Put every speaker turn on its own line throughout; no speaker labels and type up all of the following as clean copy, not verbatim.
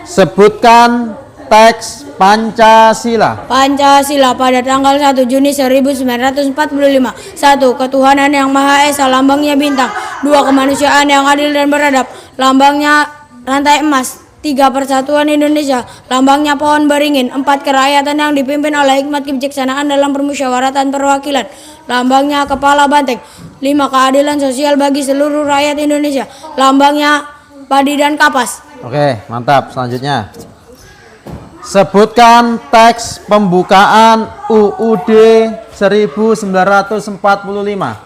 Sebutkan teks Pancasila.
Pancasila pada tanggal 1 Juni 1945. 1. Ketuhanan yang Maha Esa, lambangnya bintang. 2. Kemanusiaan yang adil dan beradab, lambangnya rantai emas. 3. Persatuan Indonesia, lambangnya pohon beringin. 4. Kerakyatan yang dipimpin oleh hikmat kebijaksanaan dalam permusyawaratan perwakilan, lambangnya kepala banteng. 5. Keadilan sosial bagi seluruh rakyat Indonesia, lambangnya padi dan kapas.
Oke, mantap. Selanjutnya, sebutkan teks pembukaan UUD 1945.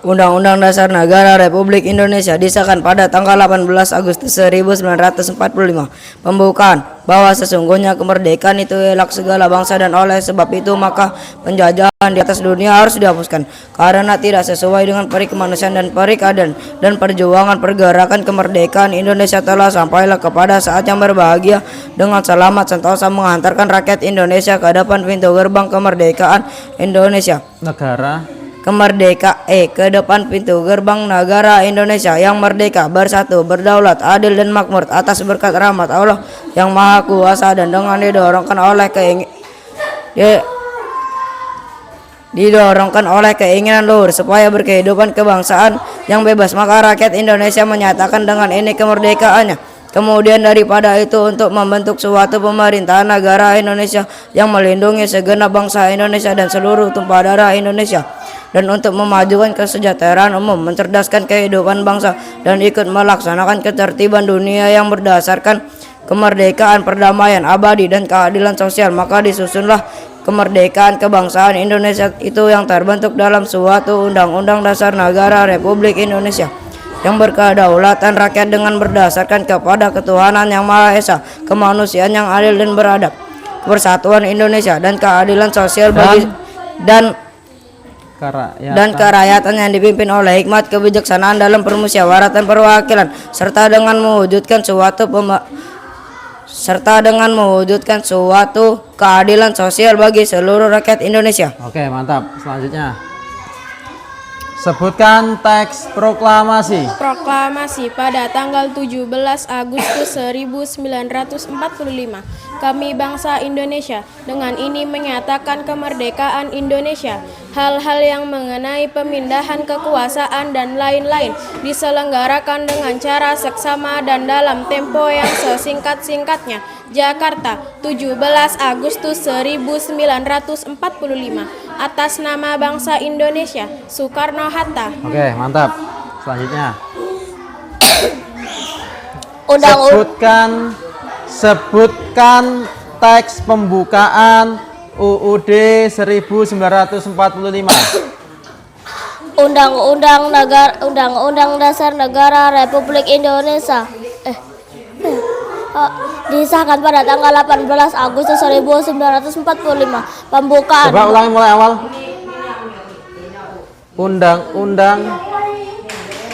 Undang-Undang Dasar Negara Republik Indonesia disahkan pada tanggal 18 Agustus 1945. Pembukaan bahwa sesungguhnya kemerdekaan itu elak segala bangsa dan oleh sebab itu maka penjajahan di atas dunia harus dihapuskan karena tidak sesuai dengan peri kemanusiaan dan peri keadilan, dan perjuangan pergerakan kemerdekaan Indonesia telah sampailah kepada saat yang berbahagia dengan selamat sentosa menghantarkan rakyat Indonesia ke depan pintu gerbang kemerdekaan Indonesia. Ke depan pintu gerbang negara Indonesia yang merdeka, bersatu, berdaulat, adil dan makmur atas berkat rahmat Allah yang Maha Kuasa, dan dengan didorongkan oleh keinginan luhur supaya berkehidupan kebangsaan yang bebas, maka rakyat Indonesia menyatakan dengan ini kemerdekaannya. Kemudian daripada itu untuk membentuk suatu pemerintahan negara Indonesia yang melindungi segenap bangsa Indonesia dan seluruh tumpah darah Indonesia, dan untuk memajukan kesejahteraan umum, mencerdaskan kehidupan bangsa, dan ikut melaksanakan ketertiban dunia yang berdasarkan kemerdekaan, perdamaian, abadi, dan keadilan sosial, maka disusunlah kemerdekaan kebangsaan Indonesia itu yang terbentuk dalam suatu Undang-Undang Dasar Negara Republik Indonesia yang berkedaulatan rakyat dengan berdasarkan kepada ketuhanan yang Maha Esa, kemanusiaan yang adil dan beradab, persatuan Indonesia, dan keadilan sosial bagi dan kerakyatan yang dipimpin oleh hikmat kebijaksanaan dalam permusyawaratan perwakilan, serta dengan mewujudkan suatu keadilan sosial bagi seluruh rakyat Indonesia.
Oke, mantap. Selanjutnya, sebutkan teks proklamasi.
Proklamasi pada tanggal 17 Agustus 1945. Kami bangsa Indonesia dengan ini menyatakan kemerdekaan Indonesia. Hal-hal yang mengenai pemindahan kekuasaan dan lain-lain diselenggarakan dengan cara seksama dan dalam tempo yang sesingkat-singkatnya. Jakarta, 17 Agustus 1945. Atas nama bangsa Indonesia, Soekarno-Hatta.
Oke, mantap. Selanjutnya, sebutkan teks pembukaan UUD 1945.
Undang-Undang Dasar Negara Republik Indonesia disahkan pada tanggal 18 Agustus 1945. Pembukaan.
Coba ulangi mulai awal.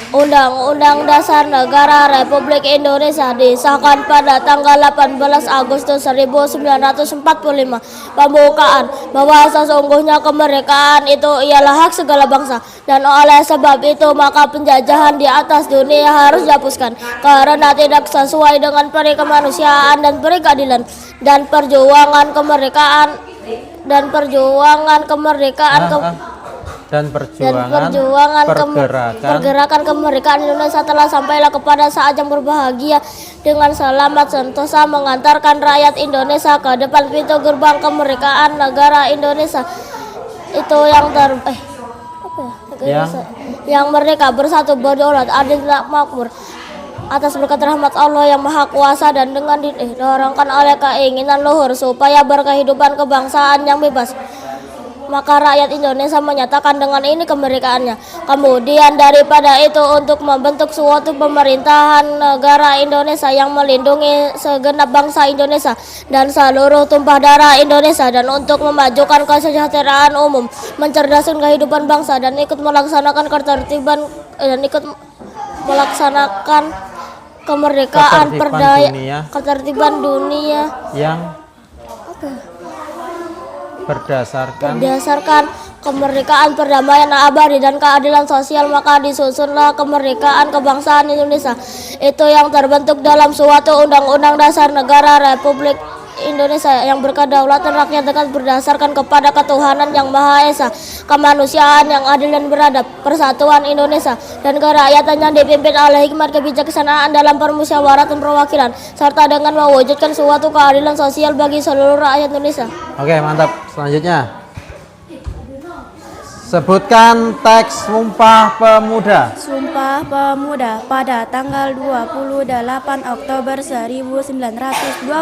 Undang-Undang Dasar Negara Republik Indonesia disahkan pada tanggal 18 Agustus 1945. Pembukaan bahwa sesungguhnya kemerdekaan itu ialah hak segala bangsa, dan oleh sebab itu maka penjajahan di atas dunia harus dihapuskan karena tidak sesuai dengan peri kemanusiaan dan peri keadilan, dan perjuangan pergerakan kemerdekaan Indonesia telah sampailah kepada saat yang berbahagia dengan selamat sentosa mengantarkan rakyat Indonesia ke depan pintu gerbang kemerdekaan negara Indonesia itu yang merdeka, bersatu, berdaulat, adil dan makmur atas berkat rahmat Allah yang Maha Kuasa, dan dengan didorongkan oleh keinginan luhur supaya berkehidupan kebangsaan yang bebas, maka rakyat Indonesia menyatakan dengan ini kemerdekaannya. Kemudian daripada itu untuk membentuk suatu pemerintahan negara Indonesia yang melindungi segenap bangsa Indonesia dan seluruh tumpah darah Indonesia, dan untuk memajukan kesejahteraan umum, mencerdaskan kehidupan bangsa, dan ikut melaksanakan kemerdekaan ketertiban dunia berdasarkan kemerdekaan, perdamaian abadi dan keadilan sosial, maka disusunlah kemerdekaan kebangsaan Indonesia itu yang terbentuk dalam suatu undang-undang dasar negara Republik Indonesia yang berkedaulatan rakyat dengan berdasarkan kepada ketuhanan yang Maha Esa, kemanusiaan yang adil dan beradab, persatuan Indonesia dan kerakyatan yang dipimpin oleh hikmat kebijaksanaan dalam permusyawaratan perwakilan serta dengan mewujudkan suatu keadilan sosial bagi seluruh rakyat Indonesia.
Oke, mantap. Selanjutnya. Sebutkan teks Sumpah Pemuda.
Sumpah Pemuda pada tanggal 28 Oktober 1928.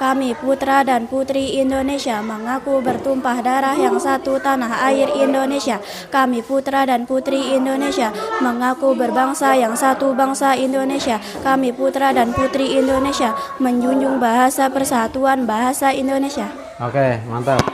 Kami putra dan putri Indonesia mengaku bertumpah darah yang satu tanah air Indonesia. Kami putra dan putri Indonesia mengaku berbangsa yang satu bangsa Indonesia. Kami putra dan putri Indonesia menjunjung bahasa persatuan bahasa Indonesia.
Oke, mantap.